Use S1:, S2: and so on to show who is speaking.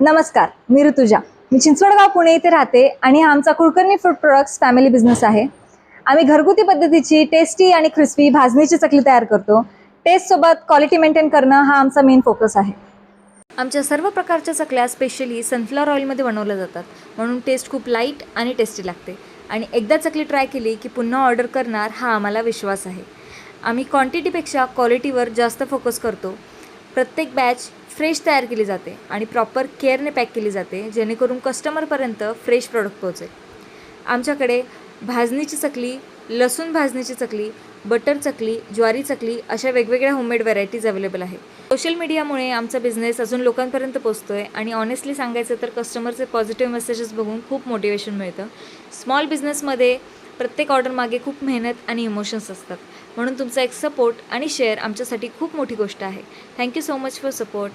S1: नमस्कार, मी ऋतुजा. मी चिंचवडगाव पुणे येथे राहते आणि हा आमचा Kulkarni food products family business आहे. आम्ही घरगुती पद्धतीची टेस्टी आणि क्रिस्पी भाजणीची चकली तयार करतो. टेस्टसोबत क्वालिटी मेंटेन करणं हा आमचा मेन फोकस आहे. आमच्या सर्व प्रकारच्या चकल्या स्पेशली सनफ्लॉवर ऑइलमध्ये बनवल्या जातात, म्हणून टेस्ट खूप लाईट आणि टेस्टी लागते. आणि एकदा चकली ट्राय केली की पुन्हा ऑर्डर करणार हा आम्हाला विश्वास आहे. आम्ही क्वांटिटीपेक्षा क्वालिटीवर जास्त फोकस करतो. प्रत्येक बॅच फ्रेश तयार केली जाते आणि प्रॉपर केअरने पॅक केली जाते, जेणेकरून कस्टमरपर्यंत फ्रेश प्रोडक्ट पोहोचेल. आमच्याकडे भाजणीची चकली, लसूण भाजणीची चकली, बटर चकली, ज्वारी चकली अशा वेगवेगळ्या होममेड व्हरायटीज अवेलेबल आहे. सोशल मीडियामुळे आमचा बिझनेस अजून लोकांपर्यंत पोहोचतो आहे आणि ऑनेस्टली सांगायचं तर कस्टमरचे पॉझिटिव्ह मेसेजेस बघून खूप मोटिवेशन मिळतं. स्मॉल बिझनेसमध्ये प्रत्येक ऑर्डरमागे खूप मेहनत आणि इमोशन्स असतात, म्हणून तुमचा एक सपोर्ट आणि शेअर आमच्यासाठी खूप मोठी गोष्ट आहे. Thank you so much for support.